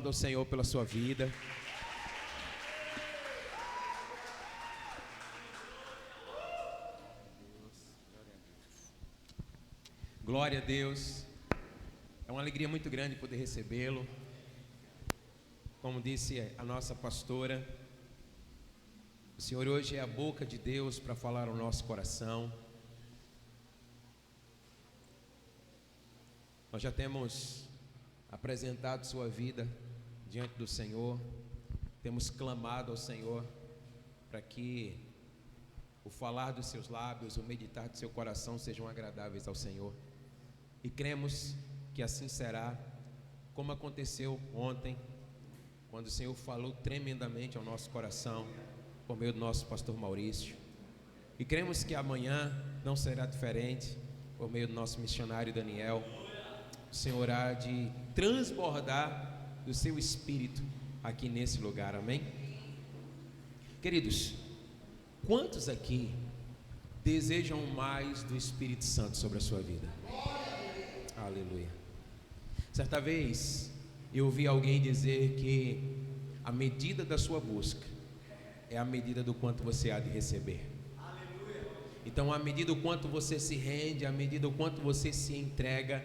aplauda o Senhor pela sua vida. Glória a Deus. É uma alegria muito grande poder recebê-lo. Como disse a nossa pastora, o Senhor hoje é a boca de Deus para falar ao nosso coração. Nós já temos apresentado sua vida diante do Senhor, temos clamado ao Senhor para que o falar dos seus lábios, o meditar do seu coração sejam agradáveis ao Senhor. E cremos que assim será, como aconteceu ontem, quando o Senhor falou tremendamente ao nosso coração, por meio do nosso pastor Maurício. E cremos que amanhã não será diferente, por meio do nosso missionário Daniel. O Senhor há de transbordar do seu Espírito aqui nesse lugar, amém? Queridos, quantos aqui desejam mais do Espírito Santo sobre a sua vida? Aleluia. Certa vez eu ouvi alguém dizer que a medida da sua busca é a medida do quanto você há de receber. Então, a medida do quanto você se rende, a medida do quanto você se entrega,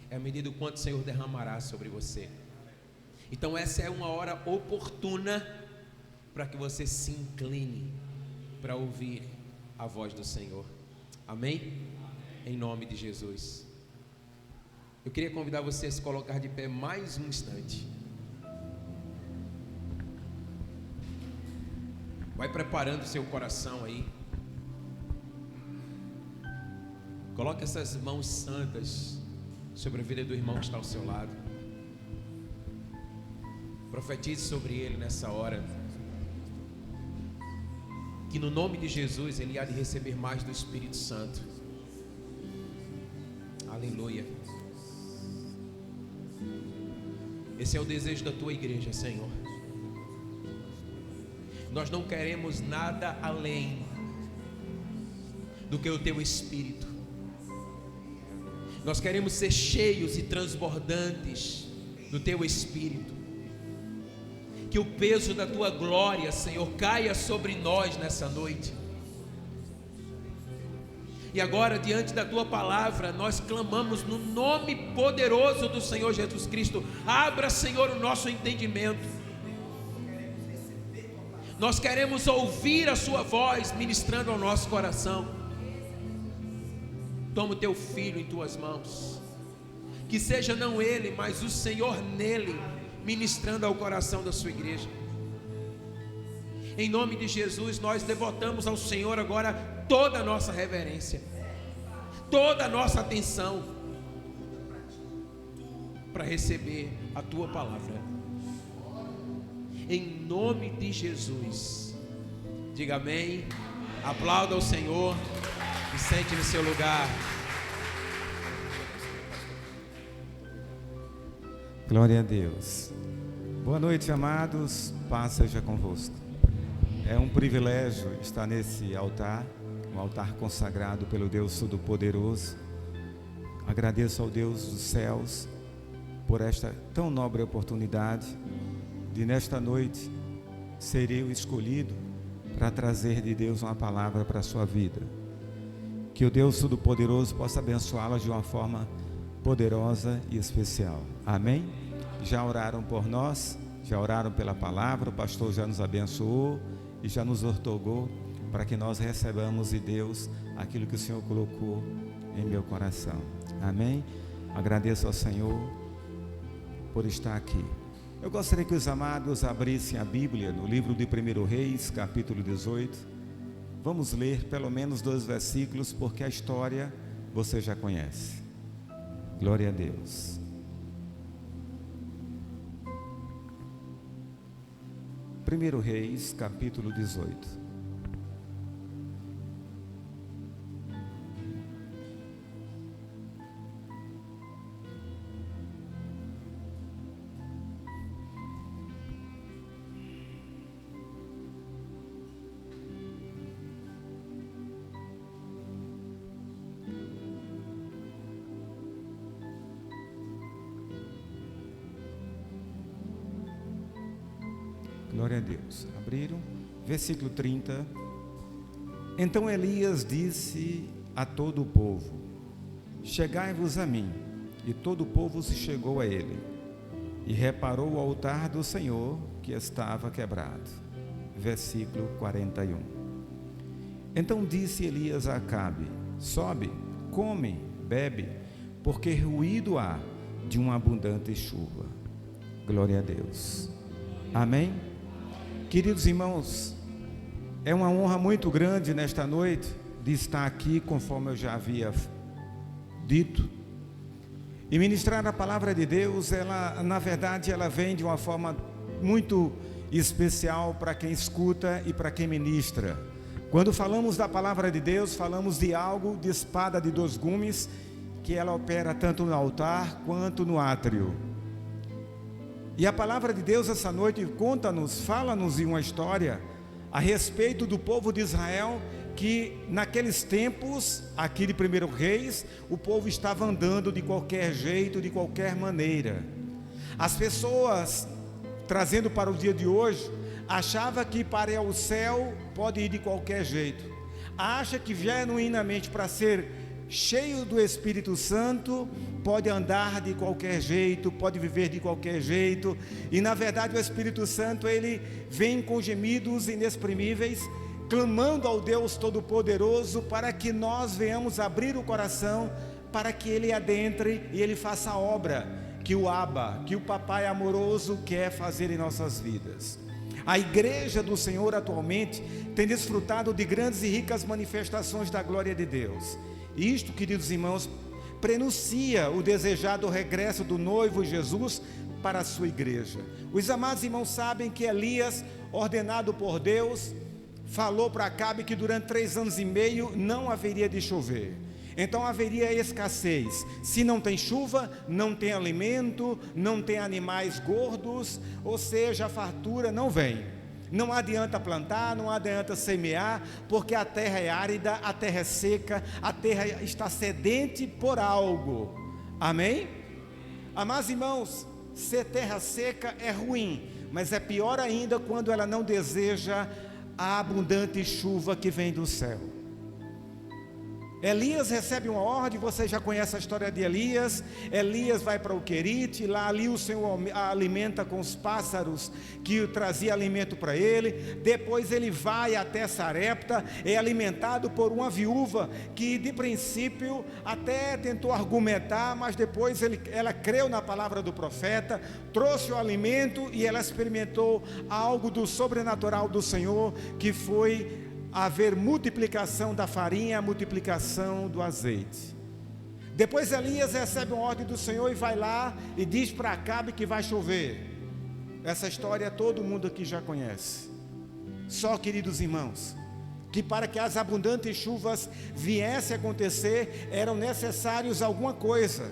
é a medida do quanto o Senhor derramará sobre você. Então, essa é uma hora oportuna para que você se incline para ouvir a voz do Senhor. Amém? Em nome de Jesus. Eu queria convidar você a se colocar de pé mais um instante. Vai preparando o seu coração aí. Coloque essas mãos santas sobre a vida do irmão que está ao seu lado. Profetize sobre ele nessa hora, que no nome de Jesus ele há de receber mais do Espírito Santo. Aleluia. Esse é o desejo da tua igreja, Senhor. Nós não queremos nada além do que o teu Espírito. Nós queremos ser cheios e transbordantes do teu Espírito. Que o peso da tua glória, Senhor, caia sobre nós nessa noite. E agora, diante da tua palavra, nós clamamos no nome poderoso do Senhor Jesus Cristo. Abra, Senhor, o nosso entendimento. Nós queremos ouvir a sua voz ministrando ao nosso coração. Toma o teu filho em tuas mãos. Que seja não ele, mas o Senhor nele, ministrando ao coração da sua igreja. Em nome de Jesus, nós devotamos ao Senhor agora toda a nossa reverência, toda a nossa atenção, para receber a tua palavra. Em nome de Jesus, diga amém, aplauda o Senhor e sente no seu lugar. Glória a Deus. Boa noite, amados, paz seja convosco. É um privilégio estar nesse altar, um altar consagrado pelo Deus Todo-Poderoso. Agradeço ao Deus dos céus por esta tão nobre oportunidade de nesta noite ser eu escolhido para trazer de Deus uma palavra para a sua vida. Que o Deus Todo-Poderoso possa abençoá-la de uma forma poderosa e especial. Amém? Já oraram por nós, já oraram pela palavra, o pastor já nos abençoou e já nos ortogou para que nós recebamos de Deus aquilo que o Senhor colocou em meu coração. Amém? Agradeço ao Senhor por estar aqui. Eu gostaria que os amados abrissem a Bíblia no livro de 1 Reis, capítulo 18. Vamos ler pelo menos 2 versículos, porque a história você já conhece. Glória a Deus. 1 Reis, capítulo 18. Glória a Deus. Abriram. Versículo 30. Então Elias disse a todo o povo: chegai-vos a mim. E todo o povo se chegou a ele, e reparou o altar do Senhor que estava quebrado. Versículo 41. Então disse Elias a Acabe: sobe, come, bebe, porque ruído há de uma abundante chuva. Glória a Deus. Amém? Queridos irmãos, é uma honra muito grande nesta noite de estar aqui, conforme eu já havia dito, e ministrar a palavra de Deus. Ela, na verdade, ela vem de uma forma muito especial para quem escuta e para quem ministra. Quando falamos da palavra de Deus, falamos de algo de espada de dois gumes, que ela opera tanto no altar quanto no átrio. E a palavra de Deus essa noite conta-nos, fala-nos de uma história a respeito do povo de Israel, que naqueles tempos, aqui de 1 Reis, o povo estava andando de qualquer jeito, de qualquer maneira. As pessoas, trazendo para o dia de hoje, achava que para ir ao céu pode ir de qualquer jeito. Acha que genuinamente, para ser cheio do Espírito Santo, pode andar de qualquer jeito, pode viver de qualquer jeito. E na verdade o Espírito Santo, ele vem com gemidos inexprimíveis, clamando ao Deus Todo-Poderoso para que nós venhamos abrir o coração, para que Ele adentre e Ele faça a obra que o Abba, que o Papai amoroso quer fazer em nossas vidas. A igreja do Senhor atualmente tem desfrutado de grandes e ricas manifestações da glória de Deus. Isto, queridos irmãos, prenuncia o desejado regresso do noivo Jesus para a sua igreja. Os amados irmãos sabem que Elias, ordenado por Deus, falou para Acabe que durante 3 anos e meio não haveria de chover. Então haveria escassez. Se não tem chuva, não tem alimento, não tem animais gordos, ou seja, a fartura não vem. Não adianta plantar, não adianta semear, porque a terra é árida, a terra é seca, a terra está sedente por algo. Amém? Amados irmãos, ser terra seca é ruim, mas é pior ainda quando ela não deseja a abundante chuva que vem do céu. Elias recebe uma ordem, você já conhece a história de Elias. Elias vai para o Querite, lá ali o Senhor alimenta com os pássaros que trazia alimento para ele. Depois ele vai até Sarepta, é alimentado por uma viúva que de princípio até tentou argumentar, mas depois ela creu na palavra do profeta, trouxe o alimento e ela experimentou algo do sobrenatural do Senhor, que foi haver multiplicação da farinha, multiplicação do azeite. Depois Elias recebe uma ordem do Senhor e vai lá e diz para Acabe que vai chover. Essa história todo mundo aqui já conhece. Só, queridos irmãos, que para que as abundantes chuvas viessem a acontecer, eram necessários alguma coisa,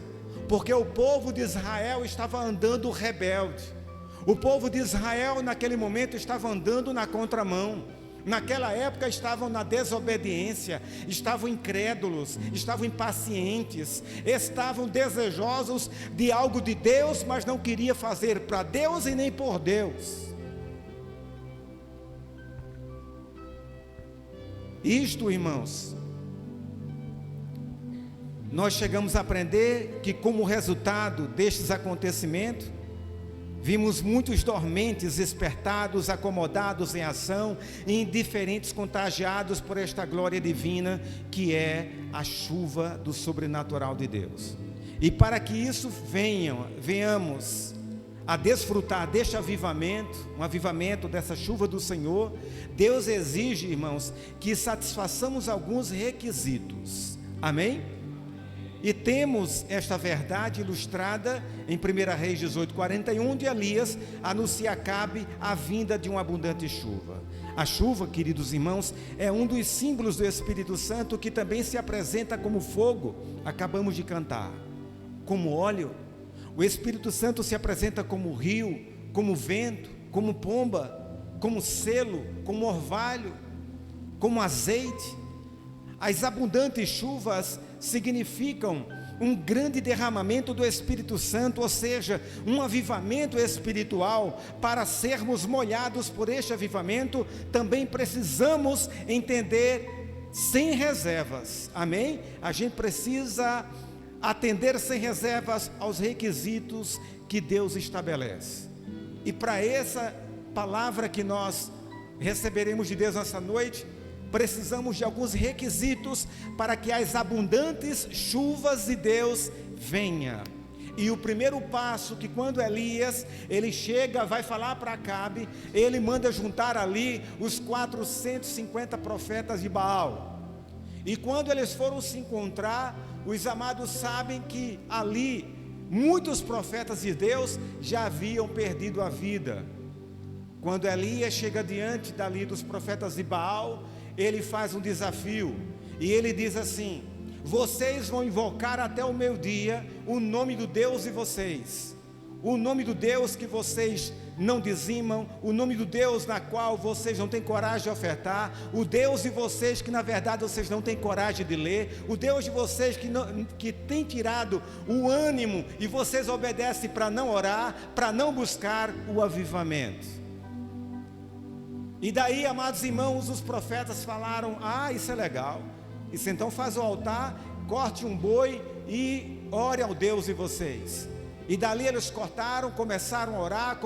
porque o povo de Israel estava andando rebelde. O povo de Israel naquele momento estava andando na contramão. Naquela época estavam na desobediência, estavam incrédulos, estavam impacientes, estavam desejosos de algo de Deus, mas não queria fazer para Deus e nem por Deus. Isto, irmãos, nós chegamos a aprender que como resultado destes acontecimentos, vimos muitos dormentes despertados, acomodados em ação, indiferentes, contagiados por esta glória divina, que é a chuva do sobrenatural de Deus. E para que isso venhamos a desfrutar deste avivamento, um avivamento dessa chuva do Senhor, Deus exige, irmãos, que satisfaçamos alguns requisitos. Amém? E temos esta verdade ilustrada em 1 Reis 18:41, onde Elias anuncia a Acabe a vinda de uma abundante chuva. A chuva, queridos irmãos, é um dos símbolos do Espírito Santo, que também se apresenta como fogo, acabamos de cantar, como óleo. O Espírito Santo se apresenta como rio, como vento, como pomba, como selo, como orvalho, como azeite. As abundantes chuvas significam um grande derramamento do Espírito Santo, ou seja, um avivamento espiritual. Para sermos molhados por este avivamento, também precisamos entender sem reservas, amém? A gente precisa atender sem reservas aos requisitos que Deus estabelece. E para essa palavra que nós receberemos de Deus nessa noite, precisamos de alguns requisitos para que as abundantes chuvas de Deus venham. E o primeiro passo, que quando Elias, ele chega, vai falar para Acabe, ele manda juntar ali os 450 profetas de Baal. E quando eles foram se encontrar, os amados sabem que ali, muitos profetas de Deus já haviam perdido a vida. Quando Elias chega diante dali dos profetas de Baal, ele faz um desafio, e ele diz assim: vocês vão invocar até o meio-dia o nome do Deus de vocês, o nome do Deus que vocês não dizimam, o nome do Deus na qual vocês não têm coragem de ofertar, o Deus de vocês que na verdade vocês não têm coragem de ler, o Deus de vocês que tem tirado o ânimo, e vocês obedecem para não orar, para não buscar o avivamento. E daí, amados irmãos, os profetas falaram: isso é legal, isso então faz o altar, corte um boi e ore ao Deus de vocês. E dali eles cortaram, começaram a orar,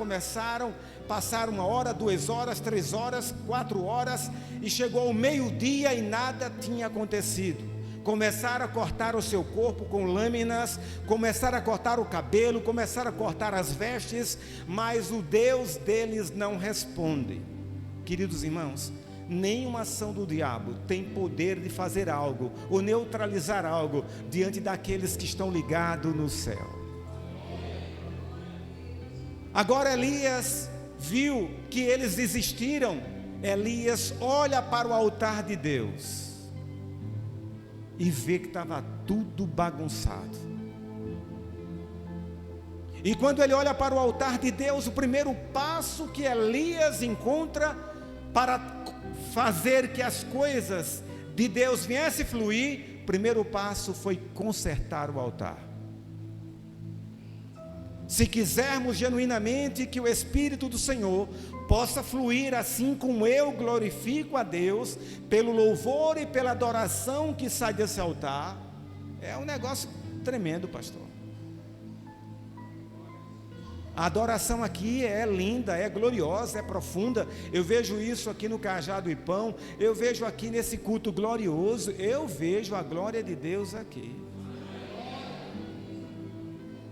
passaram 1 hora, 2 horas, 3 horas, 4 horas, e chegou o meio-dia e nada tinha acontecido. Começaram a cortar o seu corpo com lâminas, começaram a cortar o cabelo, começaram a cortar as vestes, mas o Deus deles não responde. Queridos irmãos, nenhuma ação do diabo tem poder de fazer algo ou neutralizar algo diante daqueles que estão ligados no céu. Agora Elias viu que eles desistiram. Elias olha para o altar de Deus e vê que estava tudo bagunçado. E quando ele olha para o altar de Deus, o primeiro passo que Elias encontra para fazer que as coisas de Deus viessem fluir, o primeiro passo foi consertar o altar. Se quisermos genuinamente que o Espírito do Senhor possa fluir assim como eu glorifico a Deus, pelo louvor e pela adoração que sai desse altar, é um negócio tremendo, pastor. A adoração aqui é linda, é gloriosa, é profunda. Eu vejo isso aqui no Cajado e Pão, eu vejo aqui nesse culto glorioso, eu vejo a glória de Deus aqui.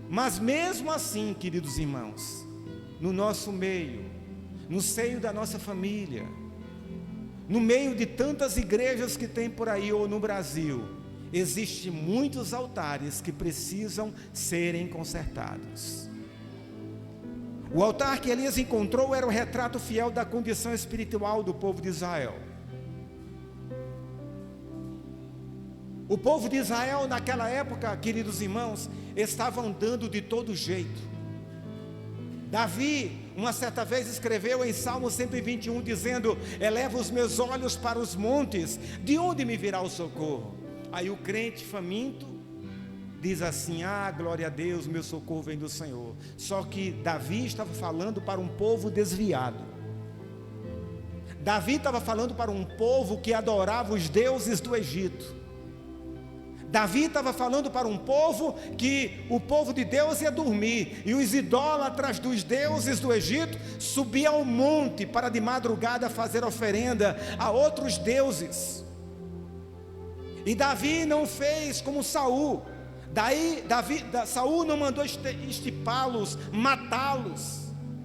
Mas mesmo assim, queridos irmãos, no nosso meio, no seio da nossa família, no meio de tantas igrejas que tem por aí ou no Brasil, existem muitos altares que precisam serem consertados. O altar que Elias encontrou era o retrato fiel da condição espiritual do povo de Israel. O povo de Israel naquela época, queridos irmãos, estava andando de todo jeito. Davi, uma certa vez, escreveu em Salmo 121, dizendo: eleva os meus olhos para os montes, de onde me virá o socorro? Aí o crente faminto diz assim: glória a Deus, meu socorro vem do Senhor. Só que Davi estava falando para um povo desviado. Davi estava falando para um povo que adorava os deuses do Egito. Davi estava falando para um povo que o povo de Deus ia dormir, e os idólatras dos deuses do Egito subiam ao monte para de madrugada fazer oferenda a outros deuses. E Davi não fez como Saul. Saul não mandou estipá-los, matá-los.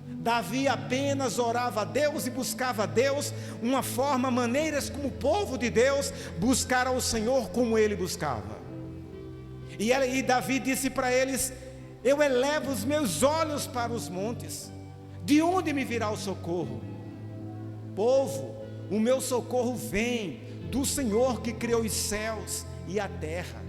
Davi apenas orava a Deus e buscava a Deus, maneiras como o povo de Deus buscaram o Senhor como ele buscava. E Davi disse para eles: eu elevo os meus olhos para os montes, de onde me virá o socorro? Povo, o meu socorro vem do Senhor que criou os céus e a terra.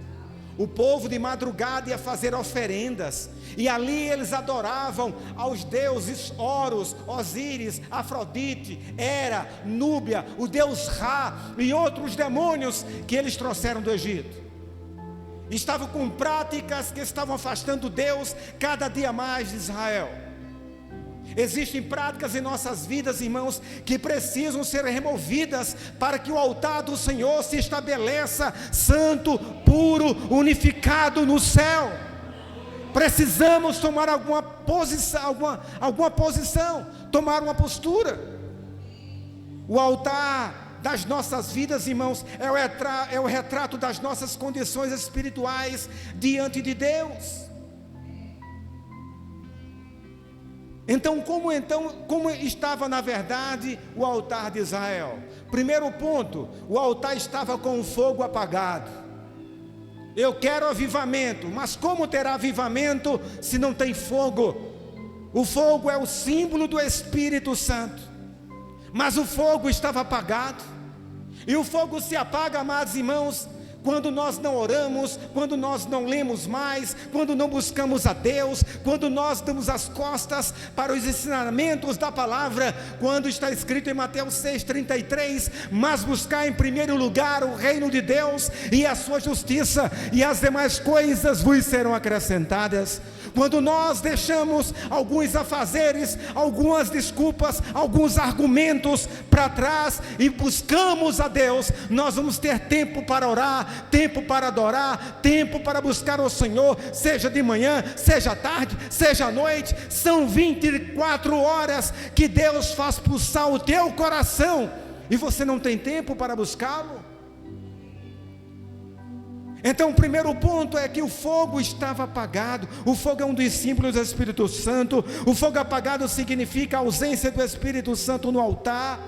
O povo de madrugada ia fazer oferendas, e ali eles adoravam aos deuses Horus, Osíris, Afrodite, Hera, Núbia, o deus Ra e outros demônios que eles trouxeram do Egito. estavam com práticas que estavam afastando Deus cada dia mais de Israel. Existem práticas em nossas vidas, irmãos, que precisam ser removidas para que o altar do Senhor se estabeleça santo, puro, unificado no céu. Precisamos tomar alguma posição, tomar uma postura. O altar das nossas vidas, irmãos, é o retrato das nossas condições espirituais diante de Deus. Então, como estava na verdade o altar de Israel? Primeiro ponto, o altar estava com o fogo apagado. Eu quero avivamento, mas como terá avivamento se não tem fogo? O fogo é o símbolo do Espírito Santo, mas o fogo estava apagado. E o fogo se apaga, amados irmãos, quando nós não oramos, quando nós não lemos mais, quando não buscamos a Deus, quando nós damos as costas para os ensinamentos da palavra, quando está escrito em Mateus 6,33, mas buscar em primeiro lugar o reino de Deus e a sua justiça, e as demais coisas vos serão acrescentadas. Quando nós deixamos alguns afazeres, algumas desculpas, alguns argumentos para trás e buscamos a Deus, nós vamos ter tempo para orar, tempo para adorar, tempo para buscar o Senhor, seja de manhã, seja à tarde, seja à noite. São 24 horas que Deus faz pulsar o teu coração e você não tem tempo para buscá-lo. Então o primeiro ponto é que o fogo estava apagado. O fogo é um dos símbolos do Espírito Santo. O fogo apagado significa a ausência do Espírito Santo no altar.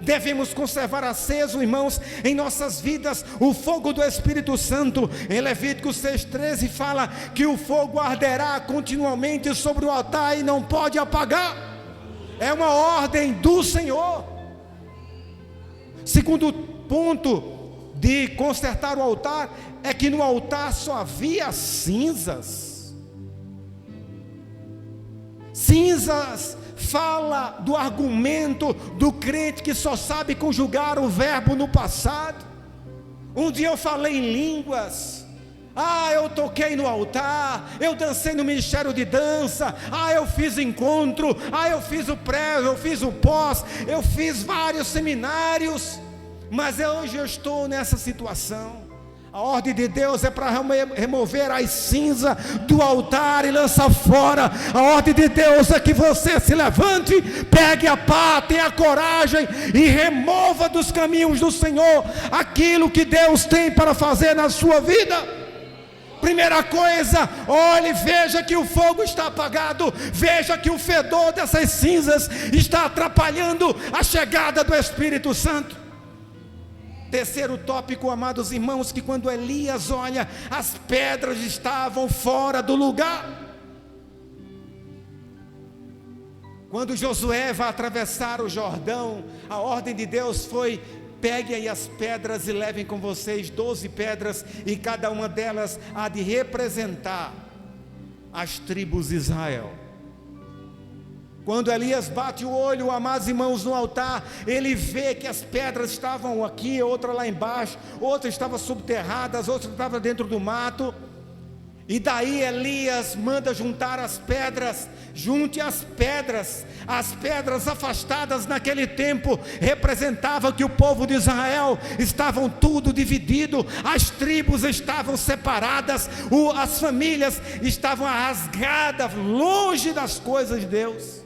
Devemos conservar aceso, irmãos, em nossas vidas o fogo do Espírito Santo. Em Levítico 6,13 fala que o fogo arderá continuamente sobre o altar e não pode apagar. É uma ordem do Senhor. Segundo ponto de consertar o altar é que no altar só havia cinzas. Cinzas fala do argumento do crente que só sabe conjugar o verbo no passado. Um dia eu falei em línguas, eu toquei no altar, eu dancei no ministério de dança, eu fiz encontro, eu fiz o pré, eu fiz o pós, eu fiz vários seminários, mas hoje eu estou nessa situação. A ordem de Deus é para remover as cinzas do altar e lançar fora. A ordem de Deus é que você se levante, pegue a pá, tenha coragem e remova dos caminhos do Senhor aquilo que Deus tem para fazer na sua vida. Primeira coisa, olhe, veja que o fogo está apagado, veja que o fedor dessas cinzas está atrapalhando a chegada do Espírito Santo. Terceiro tópico, amados irmãos, que quando Elias olha, as pedras estavam fora do lugar. Quando Josué vai atravessar o Jordão, a ordem de Deus foi: peguem aí as pedras e levem com vocês 12 pedras, e cada uma delas há de representar as tribos de Israel. Quando Elias bate o olho, amados irmãos, no altar, ele vê que as pedras estavam aqui, outra lá embaixo, outra estava subterradas, outra estava dentro do mato. E daí Elias manda juntar as pedras. Junte as pedras afastadas naquele tempo representavam que o povo de Israel estavam tudo dividido, as tribos estavam separadas, as famílias estavam rasgadas, longe das coisas de Deus.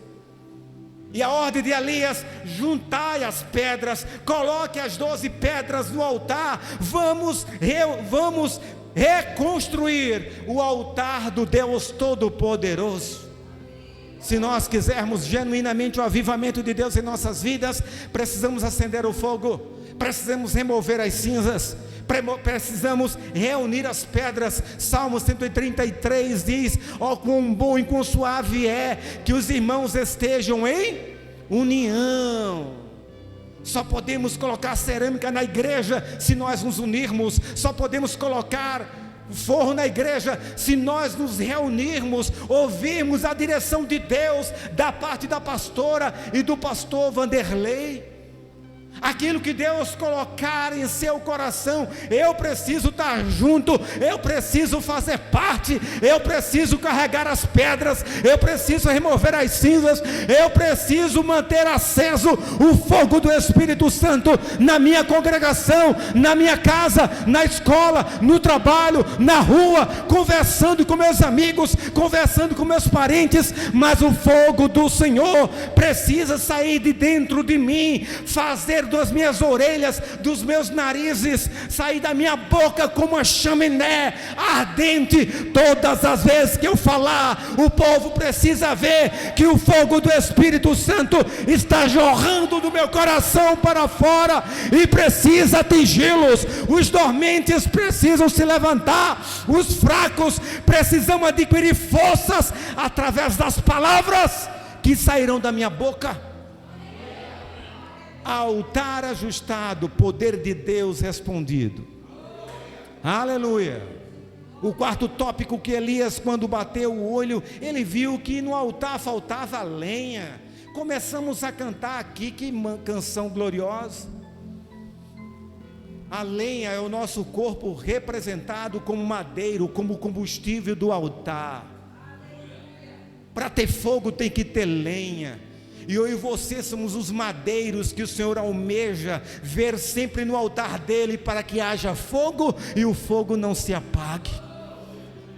E a ordem de Elias: juntai as pedras, coloque as 12 pedras no altar, vamos reconstruir o altar do Deus Todo-Poderoso. Se nós quisermos genuinamente o avivamento de Deus em nossas vidas, precisamos acender o fogo, precisamos remover as cinzas, precisamos reunir as pedras. Salmo 133 diz: quão bom e quão suave é que os irmãos estejam em união. Só podemos colocar cerâmica na igreja se nós nos unirmos. Só podemos colocar forro na igreja se nós nos reunirmos, ouvirmos a direção de Deus da parte da pastora e do pastor Vanderlei. Aquilo que Deus colocar em seu coração, eu preciso estar junto, eu preciso fazer parte, eu preciso carregar as pedras, eu preciso remover as cinzas, eu preciso manter aceso o fogo do Espírito Santo na minha congregação, na minha casa, na escola, no trabalho, na rua, conversando com meus amigos, conversando com meus parentes, mas o fogo do Senhor precisa sair de dentro de mim, fazer das minhas orelhas, dos meus narizes, sair da minha boca como uma chaminé ardente. Todas as vezes que eu falar, o povo precisa ver que o fogo do Espírito Santo está jorrando do meu coração para fora e precisa atingi-los. Os dormentes precisam se levantar, os fracos precisam adquirir forças através das palavras que sairão da minha boca. Altar ajustado, poder de Deus respondido. Aleluia. O quarto tópico, que Elias, quando bateu o olho, ele viu que no altar faltava lenha. Começamos a cantar aqui, que canção gloriosa. A lenha é o nosso corpo representado como madeiro, como combustível do altar. Para ter fogo tem que ter lenha. E eu e você somos os madeiros que o Senhor almeja ver sempre no altar dele, para que haja fogo e o fogo não se apague.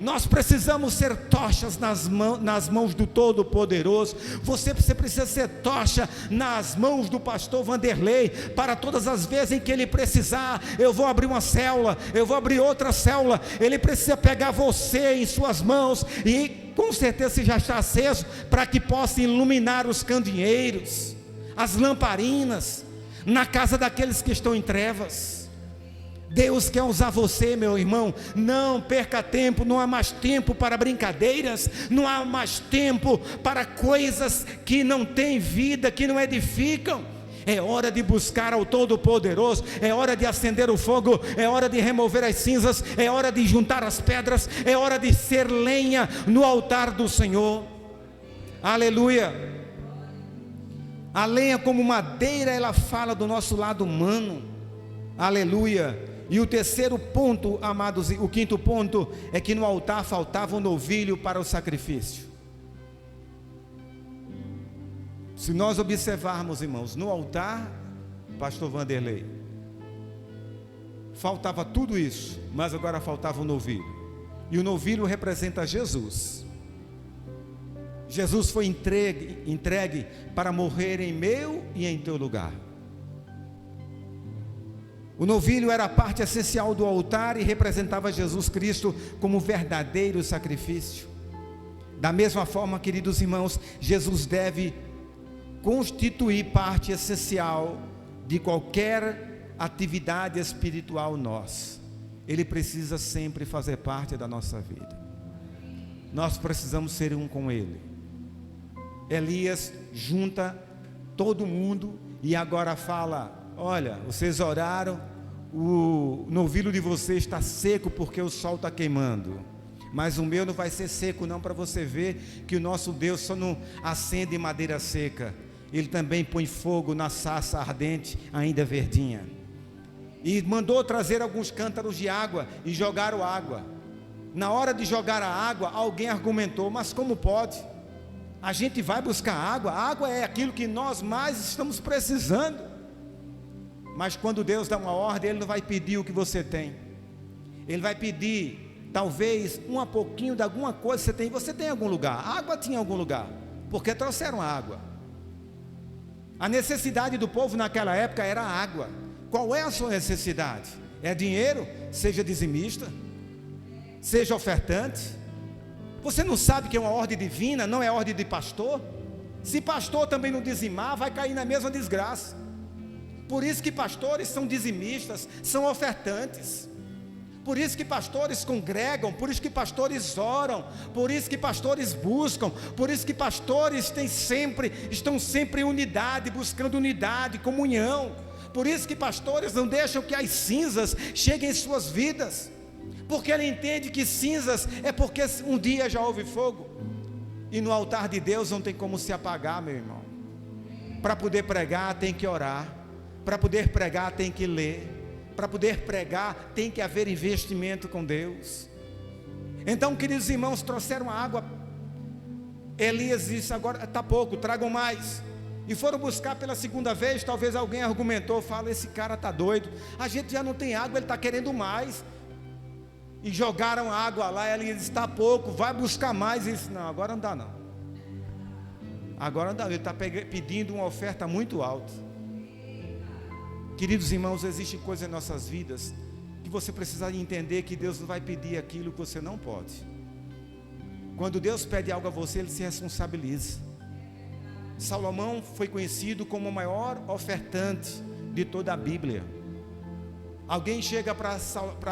Nós precisamos ser tochas nas mãos do Todo-Poderoso. Você precisa ser tocha nas mãos do pastor Vanderlei, para todas as vezes em que ele precisar. Eu vou abrir uma célula, eu vou abrir outra célula, ele precisa pegar você em suas mãos, e com certeza você já está aceso, para que possa iluminar os candeeiros, as lamparinas, na casa daqueles que estão em trevas. Deus quer usar você, meu irmão. Não perca tempo, não há mais tempo para brincadeiras, não há mais tempo para coisas que não têm vida, que não edificam. É hora de buscar ao Todo-Poderoso, é hora de acender o fogo, é hora de remover as cinzas, é hora de juntar as pedras, é hora de ser lenha no altar do Senhor. Aleluia. A lenha como madeira, ela fala do nosso lado humano. Aleluia. E o terceiro ponto, amados, o quinto ponto, é que no altar faltava um novilho para o sacrifício. Se nós observarmos, irmãos, no altar, pastor Vanderlei, faltava tudo isso, mas agora faltava um novilho. E o novilho representa Jesus. Jesus foi entregue para morrer em meu e em teu lugar. O novilho era a parte essencial do altar e representava Jesus Cristo como verdadeiro sacrifício. Da mesma forma, queridos irmãos, Jesus deve constituir parte essencial de qualquer atividade espiritual nossa. Ele precisa sempre fazer parte da nossa vida. Nós precisamos ser um com Ele. Elias junta todo mundo e agora fala: olha, vocês oraram, o novilho de vocês está seco porque o sol está queimando, mas o meu não vai ser seco não, para você ver que o nosso Deus só não acende madeira seca, Ele também põe fogo na sarça ardente, ainda verdinha. E mandou trazer alguns cântaros de água e jogaram água. Na hora de jogar a água, alguém argumentou: mas como pode? A gente vai buscar água, a água é aquilo que nós mais estamos precisando. Mas quando Deus dá uma ordem, Ele não vai pedir o que você tem. Ele vai pedir, talvez, um pouquinho de alguma coisa que você tem. Você tem em algum lugar, a água tinha em algum lugar, porque trouxeram água. A necessidade do povo naquela época era água. Qual é a sua necessidade? É dinheiro? Seja dizimista, seja ofertante. Você não sabe que é uma ordem divina, não é ordem de pastor? Se pastor também não dizimar, vai cair na mesma desgraça. Por isso que pastores são dizimistas, são ofertantes. Por isso que pastores congregam, por isso que pastores oram, por isso que pastores buscam, por isso que pastores estão sempre em unidade, buscando unidade, comunhão. Por isso que pastores não deixam que as cinzas cheguem em suas vidas, porque ele entende que cinzas é porque um dia já houve fogo, e no altar de Deus não tem como se apagar, meu irmão. Para poder pregar tem que orar, Para poder pregar tem que ler. Para poder pregar tem que haver investimento com Deus. Então, queridos irmãos, trouxeram a água. Elias disse: agora está pouco, tragam mais. E foram buscar pela segunda vez. Talvez alguém argumentou, fala: esse cara está doido, a gente já não tem água, ele está querendo mais. E jogaram água lá. Elias disse: está pouco, vai buscar mais. E disse: não, agora não dá não. Agora não dá, ele está pedindo uma oferta muito alta. Queridos irmãos, existem coisas em nossas vidas que você precisa entender que Deus não vai pedir aquilo que você não pode. Quando Deus pede algo a você, Ele se responsabiliza. Salomão foi conhecido como o maior ofertante de toda a Bíblia. Alguém chega para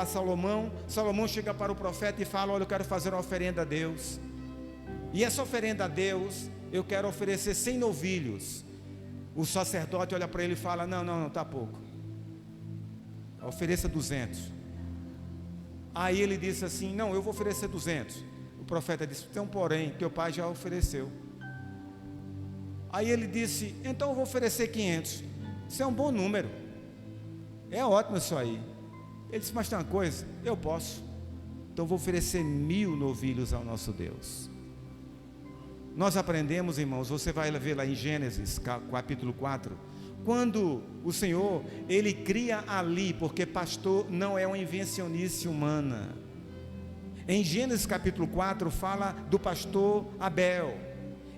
Salomão, Salomão chega para o profeta e fala: olha, eu quero fazer uma oferenda a Deus. E essa oferenda a Deus, eu quero oferecer 100 novilhos. O sacerdote olha para ele e fala: não, está pouco. Ofereça 200. Aí ele disse assim: não, eu vou oferecer 200. O profeta disse: então, porém, teu pai já ofereceu. Aí ele disse: então eu vou oferecer 500. Isso é um bom número, é ótimo isso aí. Ele disse: mas tem uma coisa, eu posso. Então eu vou oferecer 1000 novilhos ao nosso Deus. Nós aprendemos, irmãos, você vai ver lá em Gênesis capítulo 4, quando o Senhor, Ele cria ali, porque pastor não é uma invencionice humana. Em Gênesis capítulo 4 fala do pastor Abel.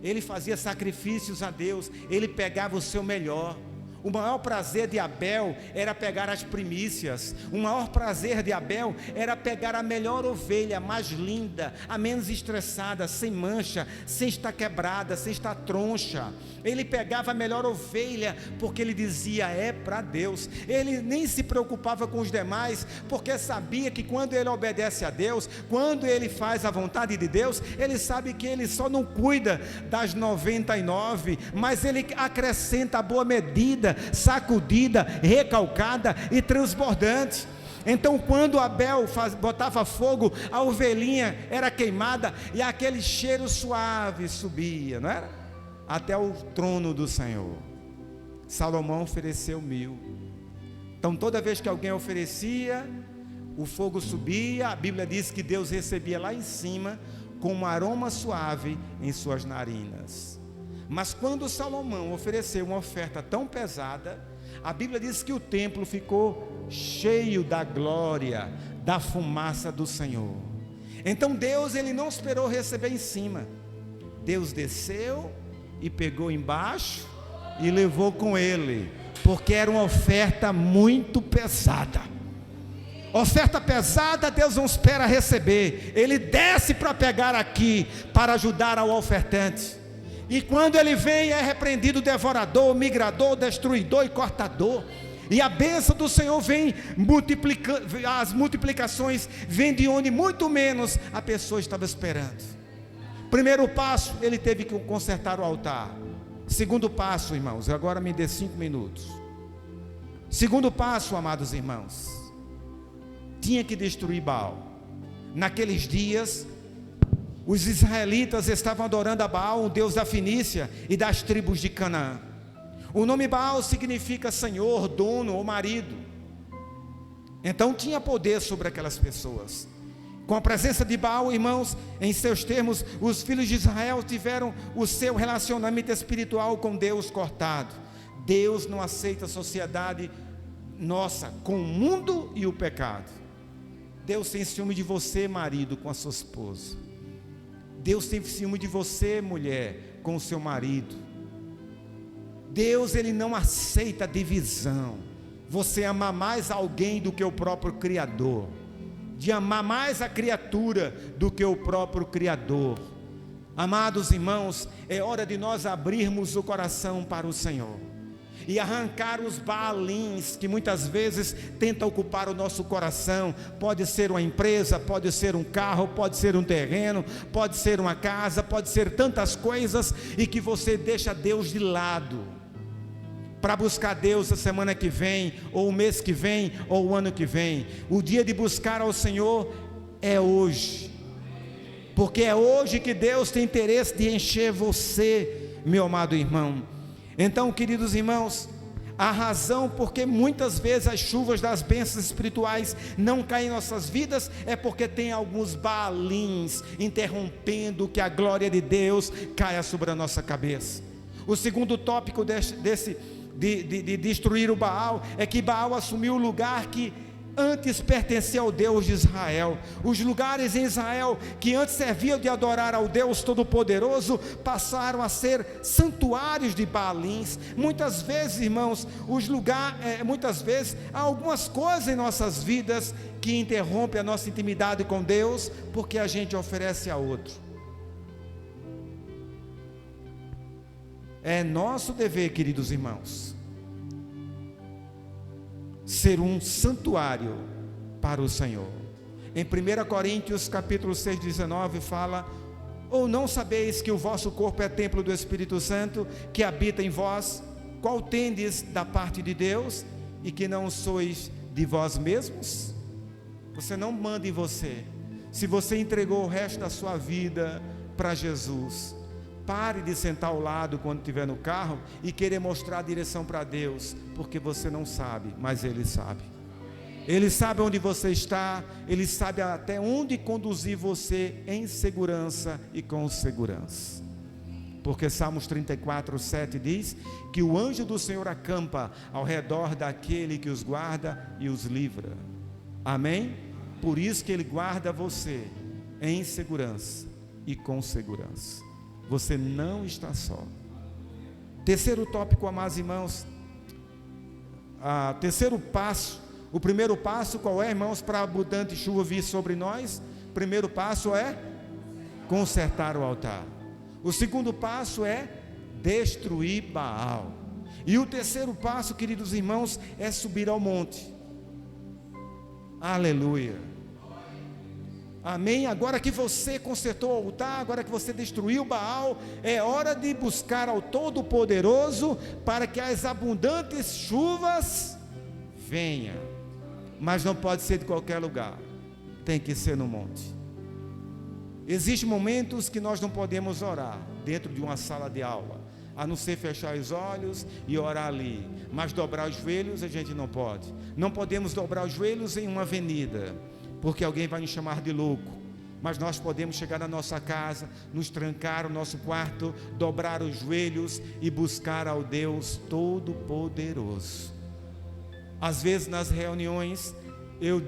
Ele fazia sacrifícios a Deus, ele pegava o seu melhor. O maior prazer de Abel era pegar as primícias. O maior prazer de Abel era pegar a melhor ovelha, mais linda, a menos estressada, sem mancha, sem estar quebrada, sem estar troncha. Ele pegava a melhor ovelha, porque ele dizia: é para Deus. Ele nem se preocupava com os demais, porque sabia que quando ele obedece a Deus, quando ele faz a vontade de Deus, ele sabe que ele só não cuida das 99, mas ele acrescenta a boa medida, sacudida, recalcada e transbordante. Então, quando Abel botava fogo, a ovelhinha era queimada e aquele cheiro suave subia, não era? Até o trono do Senhor. Salomão ofereceu 1000. Então, toda vez que alguém oferecia, o fogo subia. A Bíblia diz que Deus recebia lá em cima com um aroma suave em suas narinas. Mas quando Salomão ofereceu uma oferta tão pesada, a Bíblia diz que o templo ficou cheio da glória, da fumaça do Senhor. Então Deus, Ele não esperou receber em cima. Deus desceu e pegou embaixo e levou com Ele, porque era uma oferta muito pesada. Oferta pesada, Deus não espera receber. Ele desce para pegar aqui, para ajudar ao ofertante. E quando ele vem, é repreendido o devorador, o migrador, o destruidor e cortador. E a bênção do Senhor vem multiplicando, as multiplicações vêm de onde muito menos a pessoa estava esperando. Primeiro passo, ele teve que consertar o altar. Segundo passo, irmãos, agora me dê 5 minutos. Segundo passo, amados irmãos, tinha que destruir Baal. Naqueles dias, os israelitas estavam adorando a Baal, o deus da Fenícia e das tribos de Canaã. O nome Baal significa senhor, dono ou marido. Então tinha poder sobre aquelas pessoas. Com a presença de Baal, irmãos, em seus termos, os filhos de Israel tiveram o seu relacionamento espiritual com Deus cortado. Deus não aceita a sociedade nossa com o mundo e o pecado. Deus tem ciúme de você, marido, com a sua esposa. Deus tem ciúme de você, mulher, com o seu marido. Deus, Ele não aceita divisão. Você amar mais alguém do que o próprio Criador, de amar mais a criatura do que o próprio Criador. Amados irmãos, é hora de nós abrirmos o coração para o Senhor e arrancar os baalins que muitas vezes tentam ocupar o nosso coração. Pode ser uma empresa, pode ser um carro, pode ser um terreno, pode ser uma casa, pode ser tantas coisas, e que você deixa Deus de lado para buscar Deus a semana que vem, ou o mês que vem, ou o ano que vem. O dia de buscar ao Senhor é hoje, porque é hoje que Deus tem interesse de encher você, meu amado irmão. Então, queridos irmãos, A razão porque muitas vezes as chuvas das bênçãos espirituais não caem em nossas vidas é porque tem alguns baalins interrompendo que a glória de Deus caia sobre a nossa cabeça. O segundo tópico de destruir o Baal é que Baal assumiu o lugar que antes pertencia ao Deus de Israel. Os lugares em Israel que antes serviam de adorar ao Deus Todo-Poderoso passaram a ser santuários de Baalins. Muitas vezes, irmãos, muitas vezes há algumas coisas em nossas vidas que interrompem a nossa intimidade com Deus porque a gente oferece a outro. É nosso dever, queridos irmãos, ser um santuário para o Senhor. Em 1 Coríntios capítulo 6, 19 fala: ou não sabeis que o vosso corpo é templo do Espírito Santo, que habita em vós, qual tendes da parte de Deus, e que não sois de vós mesmos? Você não manda em você. Se você entregou o resto da sua vida para Jesus, pare de sentar ao lado quando estiver no carro e querer mostrar a direção para Deus, porque você não sabe, mas Ele sabe. Ele sabe onde você está, Ele sabe até onde conduzir você em segurança e com segurança. Porque Salmos 34, 7 diz que o anjo do Senhor acampa ao redor daquele que os guarda e os livra. Amém? Por isso que Ele guarda você em segurança e com segurança. Você não está só. Terceiro tópico, amados irmãos. Terceiro passo. O primeiro passo qual é, irmãos, para a abundante chuva vir sobre nós? O primeiro passo é consertar o altar. O segundo passo é destruir Baal. E o terceiro passo, queridos irmãos, é subir ao monte. Aleluia. Amém? Agora que você consertou o altar, agora que você destruiu Baal, é hora de buscar ao Todo-Poderoso para que as abundantes chuvas venham. Mas não pode ser de qualquer lugar, tem que ser no monte. Existem momentos que nós não podemos orar dentro de uma sala de aula, a não ser fechar os olhos e orar ali, mas dobrar os joelhos a gente não pode. Não podemos dobrar os joelhos em uma avenida, porque alguém vai nos chamar de louco. Mas nós podemos chegar na nossa casa, nos trancar no nosso quarto, dobrar os joelhos e buscar ao Deus Todo-Poderoso. Às vezes nas reuniões eu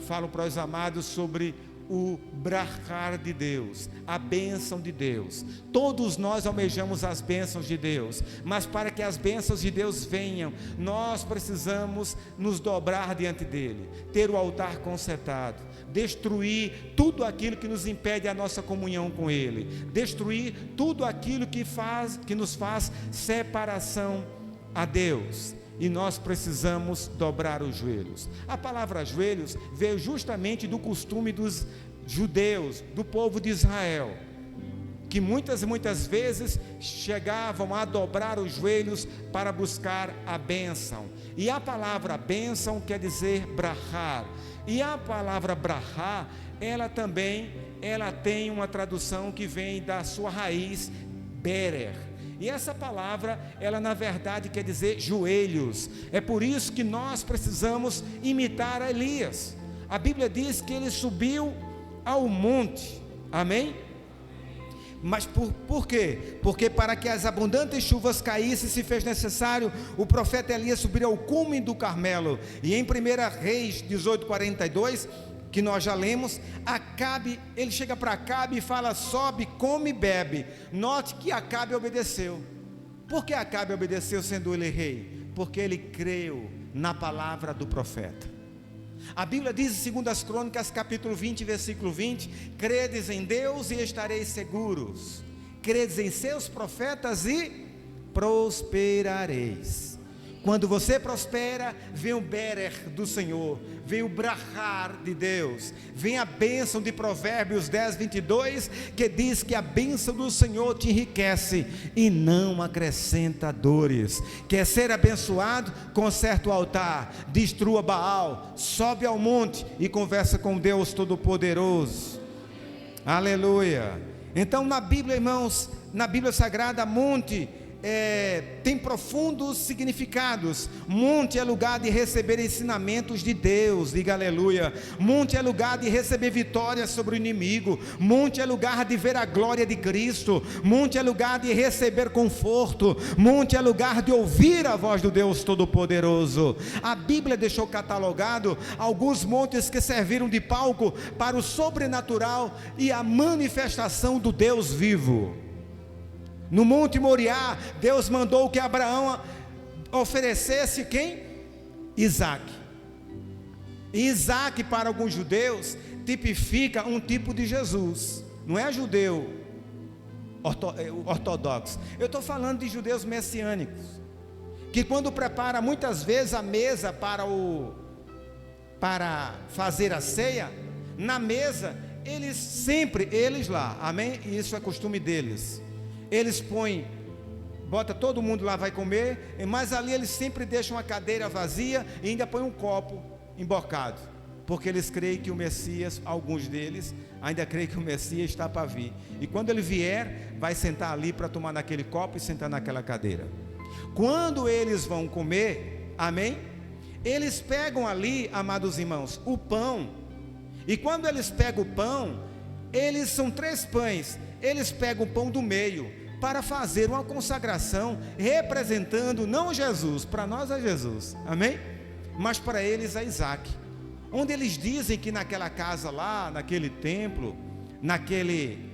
falo para os amados sobre o brachar de Deus, a bênção de Deus. Todos nós almejamos as bênçãos de Deus, mas para que as bênçãos de Deus venham, nós precisamos nos dobrar diante dele, ter o altar consertado, destruir tudo aquilo que nos impede a nossa comunhão com ele, destruir tudo aquilo que nos faz separação a Deus. E nós precisamos dobrar os joelhos. A palavra joelhos veio justamente do costume dos judeus, do povo de Israel, que muitas e muitas vezes chegavam a dobrar os joelhos para buscar a bênção. E a palavra bênção quer dizer brachar. E a palavra brachar, ela tem uma tradução que vem da sua raiz, berer. E essa palavra, ela na verdade quer dizer joelhos. É por isso que nós precisamos imitar a Elias. A Bíblia diz que ele subiu ao monte. Amém? Mas por quê? Porque para que as abundantes chuvas caíssem, se fez necessário o profeta Elias subir ao cume do Carmelo. E em 1 Reis 18:42, que nós já lemos, Acabe, ele chega para Acabe e fala: sobe, come e bebe. Note que Acabe obedeceu. Por que Acabe obedeceu sendo ele rei? Porque ele creu na palavra do profeta. A Bíblia diz em 2 Crônicas capítulo 20, versículo 20: credes em Deus e estareis seguros, credes em seus profetas e prosperareis. Quando você prospera, vem o berer do Senhor, vem o brachar de Deus, vem a bênção de Provérbios 10, 22, que diz que a bênção do Senhor te enriquece e não acrescenta dores. Quer ser abençoado? Conserta o altar, destrua Baal, sobe ao monte e conversa com Deus Todo-Poderoso. Aleluia. Então na Bíblia, irmãos, na Bíblia Sagrada, monte tem profundos significados. Monte é lugar de receber ensinamentos de Deus, diga aleluia. Monte é lugar de receber vitória sobre o inimigo. Monte é lugar de ver a glória de Cristo. Monte é lugar de receber conforto. Monte é lugar de ouvir a voz do Deus Todo-Poderoso. A Bíblia deixou catalogado alguns montes que serviram de palco para o sobrenatural e a manifestação do Deus vivo. No Monte Moriá, Deus mandou que Abraão oferecesse quem? Isaac. E Isaac, para alguns judeus, tipifica um tipo de Jesus. Não é judeu ortodoxo. Eu estou falando de judeus messiânicos, que quando prepara muitas vezes a mesa para fazer a ceia, na mesa, eles lá, amém? Isso é costume deles. Eles bota todo mundo lá, vai comer, mas ali eles sempre deixam a cadeira vazia e ainda põem um copo embocado, porque eles creem que o Messias, alguns deles, ainda creem que o Messias está para vir, e quando ele vier, vai sentar ali para tomar naquele copo e sentar naquela cadeira. Quando eles vão comer, amém? Eles pegam ali, amados irmãos, o pão, e quando eles pegam o pão, eles são 3 pães, eles pegam o pão do meio, para fazer uma consagração, representando não Jesus, para nós é Jesus, amém? Mas para eles é Isaac, onde eles dizem que naquela casa lá, naquele templo, naquele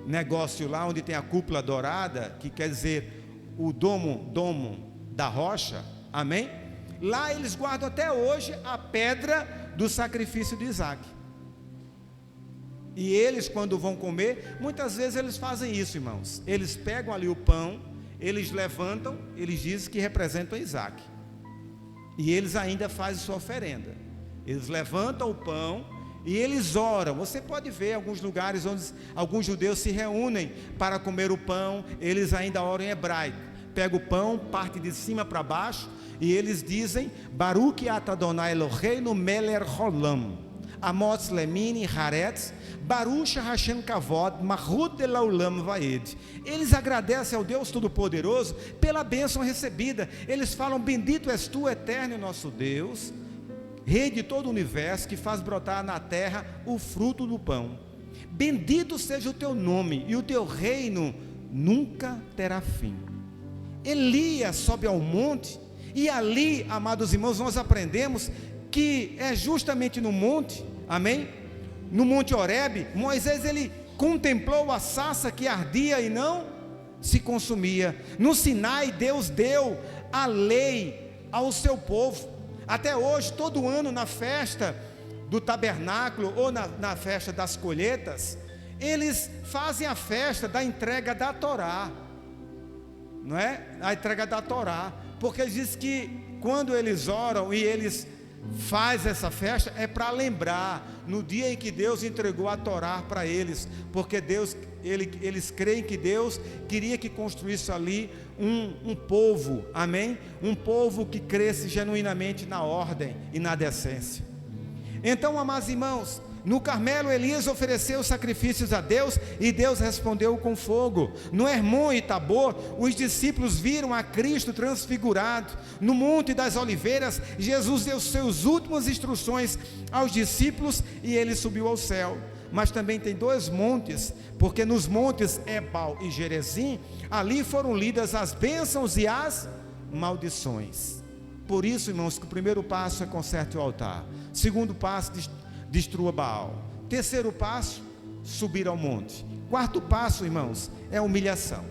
negócio lá, onde tem a cúpula dourada, que quer dizer o domo da rocha, amém? Lá eles guardam até hoje a pedra do sacrifício de Isaac. E eles, quando vão comer, muitas vezes eles fazem isso, irmãos. Eles pegam ali o pão, eles levantam, eles dizem que representam Isaac. E eles ainda fazem sua oferenda. Eles levantam o pão e eles oram. Você pode ver alguns lugares onde alguns judeus se reúnem para comer o pão, eles ainda oram em hebraico. Pega o pão, parte de cima para baixo, e eles dizem: Baruch atah Adonai Eloheinu melech haolam, Amos lemini haretz, Baruch Hashem kavod, Mahut delaulam vaed. Eles agradecem ao Deus Todo-Poderoso pela bênção recebida. Eles falam: bendito és tu, eterno nosso Deus, Rei de todo o universo, que faz brotar na terra o fruto do pão. Bendito seja o teu nome, e o teu reino nunca terá fim. Elias sobe ao monte, e ali, amados irmãos, nós aprendemos que é justamente no monte, amém? No monte Horebe, Moisés ele contemplou a sarça que ardia e não se consumia. No Sinai, Deus deu a lei ao seu povo. Até hoje, todo ano, na festa do tabernáculo ou na festa das colheitas, eles fazem a festa da entrega da Torá, não é? A entrega da Torá, porque eles dizem que quando eles oram e eles fazem essa festa, é para lembrar no dia em que Deus entregou a Torá para eles, porque eles creem que Deus queria que construísse ali um povo, amém? Um povo que cresce genuinamente na ordem e na decência. Então, amados irmãos, no Carmelo, Elias ofereceu sacrifícios a Deus e Deus respondeu com fogo. No Hermon e Tabor, os discípulos viram a Cristo transfigurado. No Monte das Oliveiras, Jesus deu suas últimas instruções aos discípulos e ele subiu ao céu. Mas também tem 2 montes, porque nos montes Ebal e Gerezim, ali foram lidas as bênçãos e as maldições. Por isso, irmãos, que o primeiro passo é conserte o altar. Segundo passo, destrua Baal. Terceiro passo, subir ao monte. Quarto passo, irmãos, é humilhação.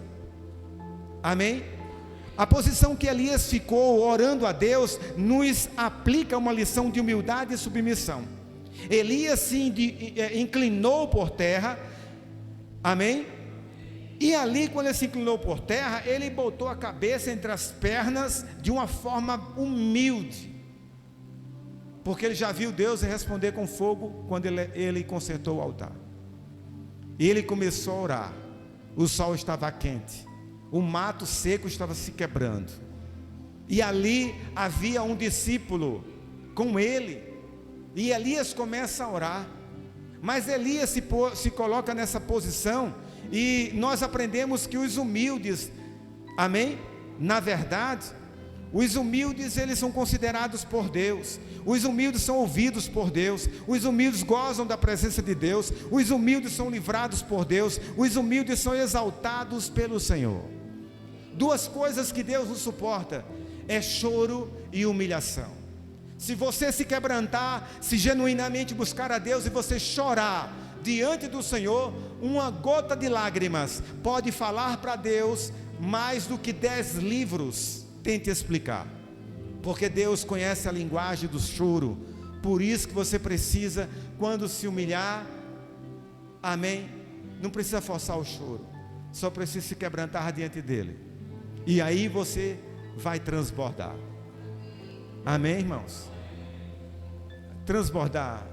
Amém? A posição que Elias ficou orando a Deus nos aplica uma lição de humildade e submissão. Elias se inclinou por terra, amém? E ali, quando ele se inclinou por terra, ele botou a cabeça entre as pernas de uma forma humilde, porque ele já viu Deus responder com fogo quando ele consertou o altar. E ele começou a orar. O sol estava quente, o mato seco estava se quebrando, e ali havia um discípulo com ele, e Elias começa a orar. Mas Elias se coloca nessa posição, e nós aprendemos que os humildes Amém? Na verdade, os humildes, eles são considerados por Deus. Os humildes são ouvidos por Deus. Os humildes gozam da presença de Deus. Os humildes são livrados por Deus. Os humildes são exaltados pelo Senhor. Duas coisas que Deus não suporta é choro e humilhação. Se você se quebrantar, se genuinamente buscar a Deus e você chorar diante do Senhor, uma gota de lágrimas pode falar para Deus mais do que 10 livros. Tente explicar, porque Deus conhece a linguagem do choro. Por isso que você precisa, quando se humilhar, amém, não precisa forçar o choro, só precisa se quebrantar diante dele, e aí você vai transbordar. Amém, irmãos? Transbordar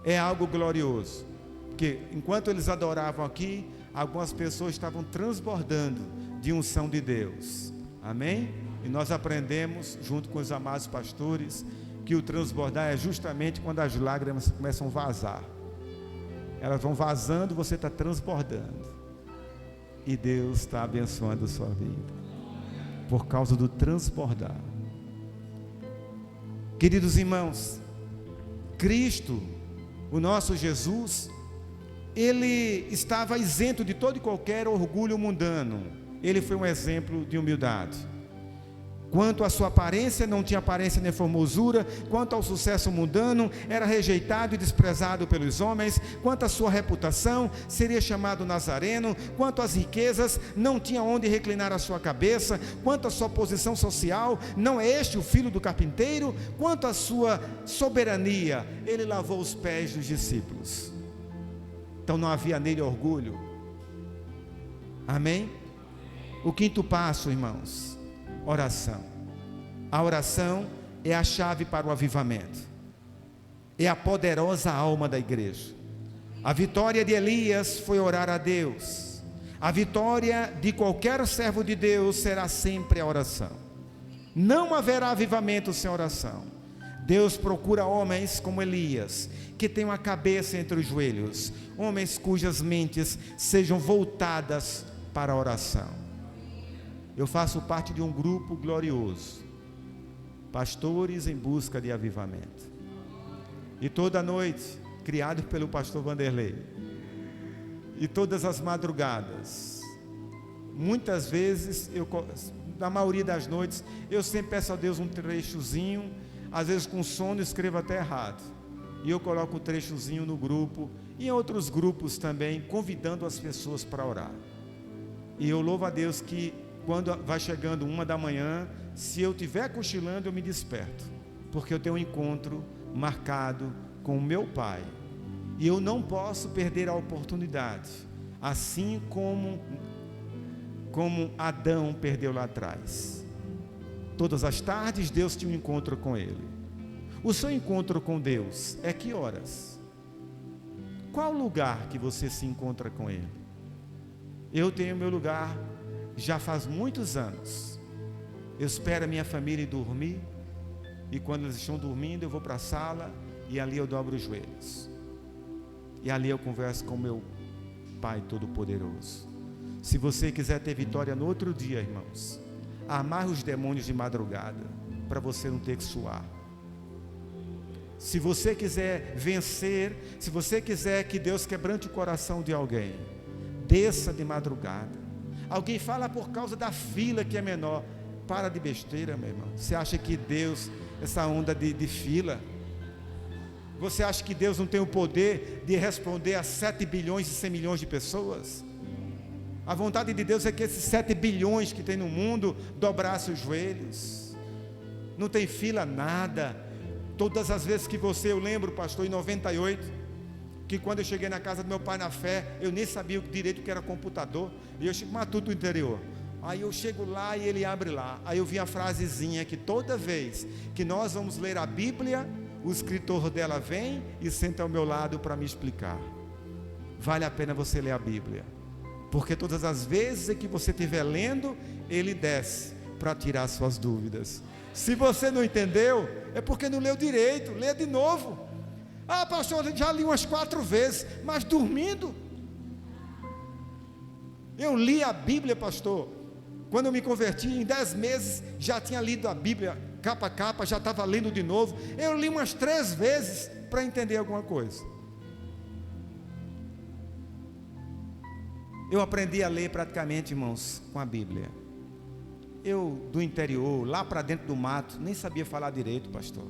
é algo glorioso, porque enquanto eles adoravam aqui, algumas pessoas estavam transbordando de unção de Deus. Amém? E nós aprendemos, junto com os amados pastores, que o transbordar é justamente quando as lágrimas começam a vazar. Elas vão vazando, você está transbordando. E Deus está abençoando a sua vida, por causa do transbordar. Queridos irmãos, Cristo, o nosso Jesus, Ele estava isento de todo e qualquer orgulho mundano. Ele foi um exemplo de humildade. Quanto à sua aparência, não tinha aparência nem formosura. Quanto ao sucesso mundano, era rejeitado e desprezado pelos homens. Quanto à sua reputação, seria chamado Nazareno. Quanto às riquezas, não tinha onde reclinar a sua cabeça. Quanto à sua posição social, não é este o filho do carpinteiro? Quanto à sua soberania, ele lavou os pés dos discípulos. Então não havia nele orgulho. Amém? O quinto passo, irmãos, oração. A oração é a chave para o avivamento, é a poderosa alma da igreja. A vitória de Elias foi orar a Deus. A vitória de qualquer servo de Deus será sempre a oração. Não haverá avivamento sem oração. Deus procura homens como Elias, que tenham a cabeça entre os joelhos, homens cujas mentes sejam voltadas para a oração. Eu faço parte de um grupo glorioso, Pastores em Busca de Avivamento, e toda noite, criado pelo pastor Vanderlei, e todas as madrugadas, muitas vezes, na maioria das noites, eu sempre peço a Deus um trechozinho, às vezes com sono escrevo até errado, e eu coloco o trechozinho no grupo, e em outros grupos também, convidando as pessoas para orar. E eu louvo a Deus que quando vai chegando 1 da manhã, se eu estiver cochilando, eu me desperto, porque eu tenho um encontro marcado com o meu Pai, e eu não posso perder a oportunidade, assim como Adão perdeu lá atrás. Todas as tardes Deus tinha um encontro com ele. O seu encontro com Deus é que horas? Qual lugar que você se encontra com Ele? Eu tenho meu lugar já faz muitos anos. Eu espero a minha família dormir, e quando eles estão dormindo eu vou para a sala, e ali eu dobro os joelhos, e ali eu converso com meu Pai Todo-Poderoso. Se você quiser ter vitória no outro dia, irmãos, amarre os demônios de madrugada, para você não ter que suar. Se você quiser vencer, se você quiser que Deus quebrante o coração de alguém, desça de madrugada. Alguém fala por causa da fila que é menor. Para de besteira, meu irmão. Você acha que Deus, essa onda de fila, você acha que Deus não tem o poder de responder a 7 bilhões e 100 milhões de pessoas? A vontade de Deus é que esses 7 bilhões que tem no mundo dobrassem os joelhos. Não tem fila nada. Todas as vezes que eu lembro, pastor, em 98, que quando eu cheguei na casa do meu pai na fé, eu nem sabia direito o que era computador, e eu chego Matuto do interior, aí eu chego lá e ele abre lá, aí eu vi a frasezinha que toda vez que nós vamos ler a Bíblia, o escritor dela vem e senta ao meu lado para me explicar. Vale a pena você ler a Bíblia, porque todas as vezes que você estiver lendo, ele desce para tirar suas dúvidas. Se você não entendeu, é porque não leu direito, lê de novo. Ah, pastor, já li umas 4 vezes, mas dormindo. Eu li a Bíblia, pastor, Quando eu me converti, em 10 meses, já tinha lido a Bíblia capa a capa, já estava lendo de novo. Eu li umas 3 vezes para entender alguma coisa. Eu aprendi a ler praticamente, irmãos, com a Bíblia. Eu, do interior, lá para dentro do mato, nem sabia falar direito, pastor.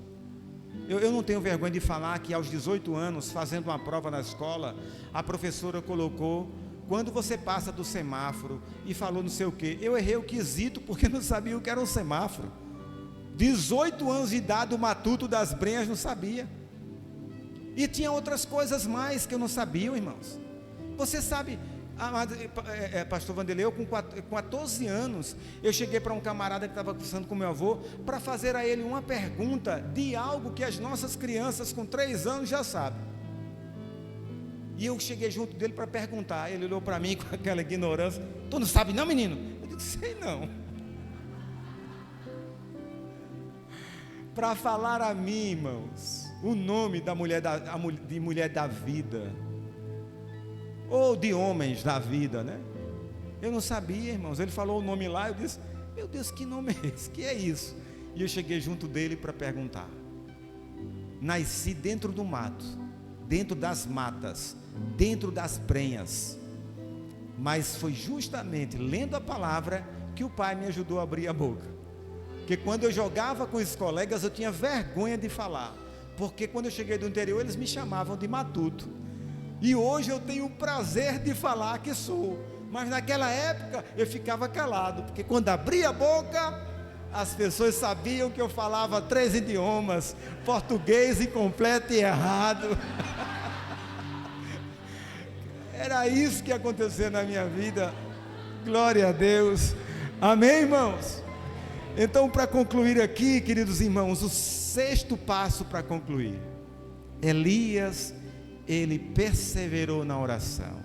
Eu não tenho vergonha de falar que aos 18 anos, fazendo uma prova na escola, a professora colocou, quando você passa do semáforo, e falou não sei o quê. Eu errei o quesito porque não sabia o que era um semáforo. 18 anos de idade, o matuto das Brenhas não sabia. E tinha outras coisas mais que eu não sabia, irmãos. Você sabe, pastor Vanderlei, eu com 14 anos, eu cheguei para um camarada que estava conversando com meu avô, para fazer a ele uma pergunta de algo que as nossas crianças com 3 anos já sabem. E eu cheguei junto dele para perguntar. Ele olhou para mim com aquela ignorância: tu não sabe não, menino? Eu disse: sei não. Para falar a mim, irmãos, o nome da mulher de mulher da vida, ou de homens da vida, né? Eu não sabia, irmãos. Ele falou o nome lá, eu disse: meu Deus, que nome é esse? Que é isso? E eu cheguei junto dele para perguntar. Nasci dentro do mato, dentro das matas, dentro das prenhas, mas foi justamente lendo a palavra que o Pai me ajudou a abrir a boca. Porque quando eu jogava com os colegas, eu tinha vergonha de falar, porque quando eu cheguei do interior, eles me chamavam de matuto, e hoje eu tenho o prazer de falar que sou, mas naquela época eu ficava calado, porque quando abria a boca, as pessoas sabiam que eu falava 3 idiomas, português incompleto e errado. Era isso que acontecia na minha vida. Glória a Deus. Amém, irmãos? Então, para concluir aqui, queridos irmãos, o 6º passo para concluir: Elias, ele perseverou na oração.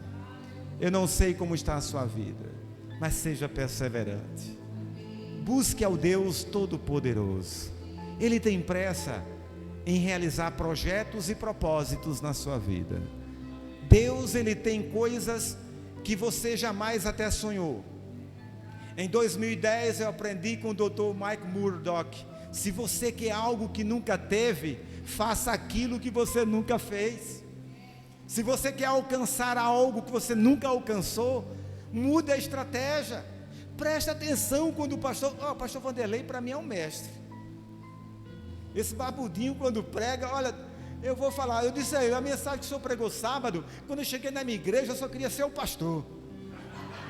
Eu não sei como está a sua vida, mas seja perseverante. Busque ao Deus Todo-Poderoso. Ele tem pressa em realizar projetos e propósitos na sua vida. Deus, ele tem coisas que você jamais até sonhou. Em 2010 eu aprendi com o Dr. Mike Murdock: se você quer algo que nunca teve, faça aquilo que você nunca fez. Se você quer alcançar algo que você nunca alcançou, mude a estratégia. Preste atenção quando o pastor Vanderlei para mim é um mestre. Esse barbudinho quando prega, olha, eu vou falar, eu disse a ele, a mensagem que o senhor pregou sábado, quando eu cheguei na minha igreja, eu só queria ser o pastor,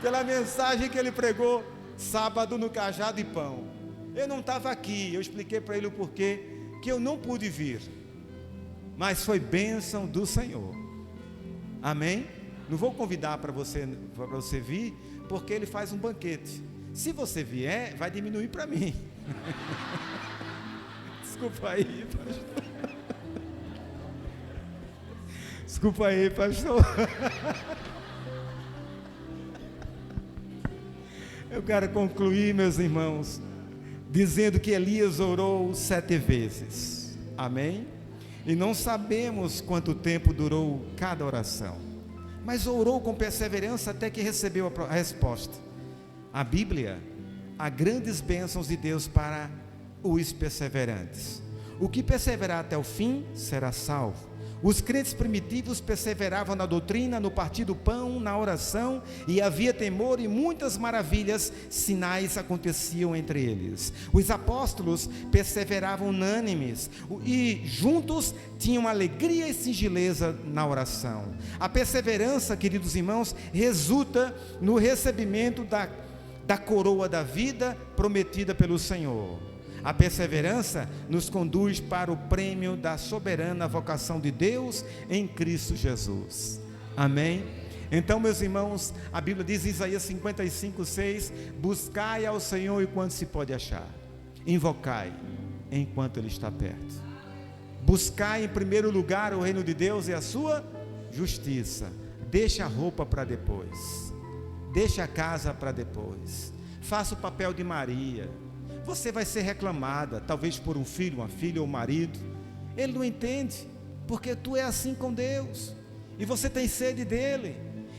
pela mensagem que ele pregou sábado no Cajado e Pão. Eu não estava aqui, eu expliquei para ele o porquê que eu não pude vir, mas foi bênção do Senhor. Amém? Não vou convidar para você vir, porque ele faz um banquete. Se você vier, vai diminuir para mim. Desculpa aí, pastor. Desculpa aí, pastor. Eu quero concluir, meus irmãos, dizendo que Elias orou 7 vezes. Amém? E não sabemos quanto tempo durou cada oração, mas orou com perseverança até que recebeu a resposta. A Bíblia, há grandes bênçãos de Deus para os perseverantes. O que perseverar até o fim será salvo. Os crentes primitivos perseveravam na doutrina, no partir do pão, na oração, e havia temor e muitas maravilhas, sinais aconteciam entre eles. Os apóstolos perseveravam unânimes e juntos tinham alegria e singeleza na oração. A perseverança, queridos irmãos, resulta no recebimento da coroa da vida prometida pelo Senhor. A perseverança nos conduz para o prêmio da soberana vocação de Deus em Cristo Jesus. Amém? Então, meus irmãos, a Bíblia diz em Isaías 55:6: buscai ao Senhor enquanto se pode achar, invocai enquanto Ele está perto. Buscai em primeiro lugar o reino de Deus e a sua justiça. Deixa a roupa para depois, deixa a casa para depois, faça o papel de Maria. Você vai ser reclamada, talvez por um filho, uma filha ou um marido. Ele não entende, porque tu é assim com Deus, e você tem sede dele.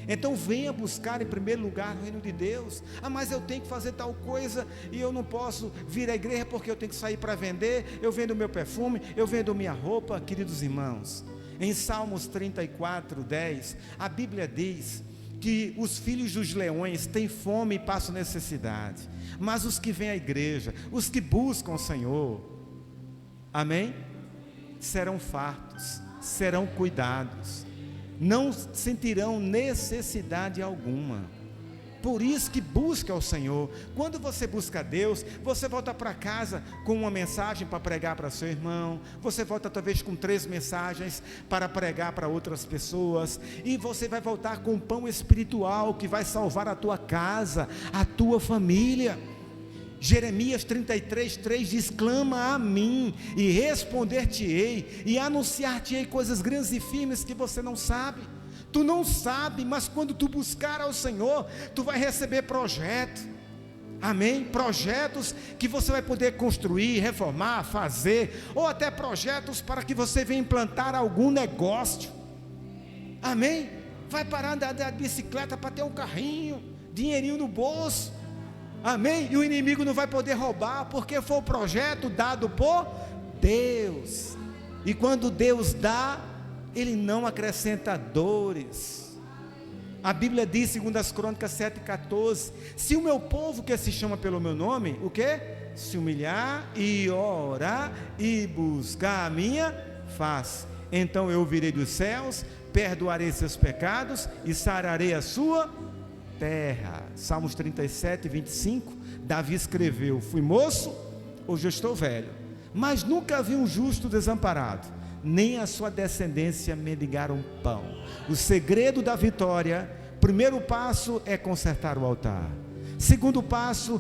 Então venha buscar em primeiro lugar o reino de Deus. Mas eu tenho que fazer tal coisa e eu não posso vir à igreja porque eu tenho que sair para vender. Eu vendo meu perfume, eu vendo minha roupa. Queridos irmãos, em Salmos 34:10, a Bíblia diz que os filhos dos leões têm fome e passam necessidade, mas os que vêm à igreja, os que buscam o Senhor, amém? Serão fartos, serão cuidados, não sentirão necessidade alguma. Por isso que busca o Senhor. Quando você busca Deus, você volta para casa com uma mensagem para pregar para seu irmão, você volta talvez com 3 mensagens para pregar para outras pessoas, e você vai voltar com um pão espiritual que vai salvar a tua casa, a tua família. Jeremias 33:3 diz: clama a mim e responder-te-ei, e anunciar-te-ei coisas grandes e firmes que você não sabe. Tu não sabe, mas quando tu buscar ao Senhor, tu vai receber projeto, amém? Projetos que você vai poder construir, reformar, fazer, ou até projetos para que você venha implantar algum negócio, amém? Vai parar de andar de bicicleta para ter um carrinho, dinheirinho no bolso, amém? E o inimigo não vai poder roubar, porque foi o projeto dado por Deus. E quando Deus dá, Ele não acrescenta dores. A Bíblia diz, 2 Crônicas 7:14, se o meu povo que se chama pelo meu nome, o quê? Se humilhar e orar e buscar a minha face, então eu virei dos céus, perdoarei seus pecados e sararei a sua terra. Salmos 37:25, Davi escreveu: fui moço, hoje eu estou velho, mas nunca vi um justo desamparado, nem a sua descendência mendigaram pão. O segredo da vitória, primeiro passo é consertar o altar, segundo passo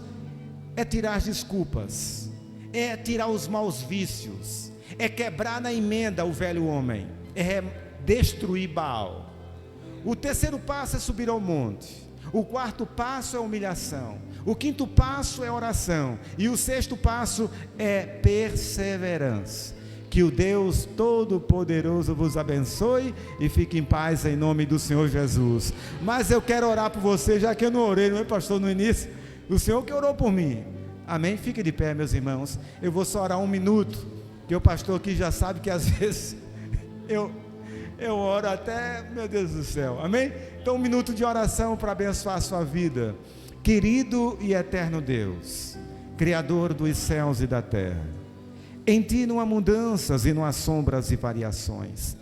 é tirar as desculpas, é tirar os maus vícios, é quebrar na emenda o velho homem, é destruir Baal. O terceiro passo é subir ao monte, o quarto passo é humilhação, o quinto passo é oração, e o sexto passo é perseverança. Que o Deus Todo-Poderoso vos abençoe e fique em paz em nome do Senhor Jesus. Mas eu quero orar por você, já que eu não orei, não é, pastor, no início? O Senhor que orou por mim, amém? Fique de pé, meus irmãos. Eu vou só orar 1 minuto, que o pastor aqui já sabe que às vezes eu oro até, meu Deus do céu, amém? Então 1 minuto de oração para abençoar a sua vida. Querido e eterno Deus, Criador dos céus e da terra, em Ti não há mudanças e não há sombras e variações.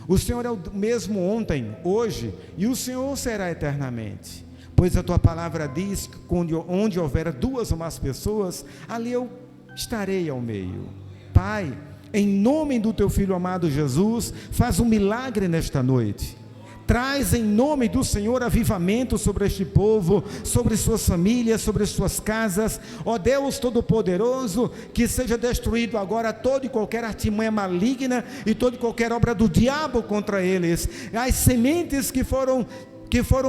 O Senhor é o mesmo ontem, hoje, e o Senhor será eternamente. Pois a Tua palavra diz que onde houver 2 ou mais pessoas, ali eu estarei ao meio. Pai, em nome do Teu Filho amado Jesus, faz um milagre nesta noite. Traz em nome do Senhor avivamento sobre este povo, sobre suas famílias, sobre suas casas. Ó Deus Todo-Poderoso, que seja destruído agora toda e qualquer artimanha maligna e toda e qualquer obra do diabo contra eles. As sementes que foram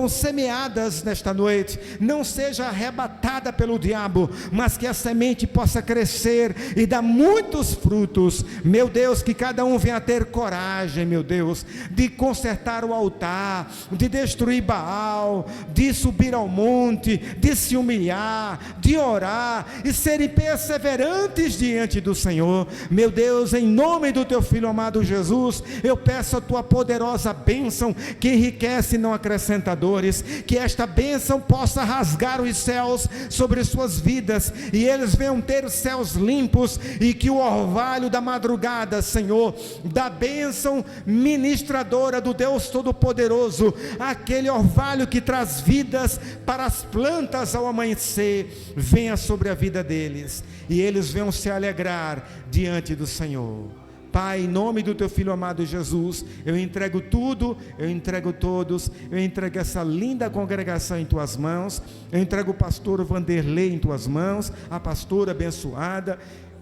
semeadas nesta noite, não seja arrebatada pelo diabo, mas que a semente possa crescer e dar muitos frutos, meu Deus, que cada um venha a ter coragem, meu Deus, de consertar o altar, de destruir Baal, de subir ao monte, de se humilhar, de orar e serem perseverantes diante do Senhor. Meu Deus, em nome do Teu Filho amado Jesus, eu peço a Tua poderosa bênção que enriquece e não acrescenta dores, que esta bênção possa rasgar os céus sobre suas vidas, e eles venham ter os céus limpos, e que o orvalho da madrugada, Senhor, da bênção ministradora do Deus Todo-Poderoso, aquele orvalho que traz vidas para as plantas ao amanhecer, venha sobre a vida deles, e eles venham se alegrar diante do Senhor. Pai, em nome do Teu Filho amado Jesus, eu entrego tudo, eu entrego todos, eu entrego essa linda congregação em Tuas mãos, eu entrego o pastor Vanderlei em Tuas mãos, a pastora abençoada,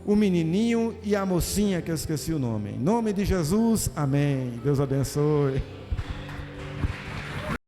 o menininho e a mocinha que eu esqueci o nome. Em nome de Jesus, amém. Deus abençoe.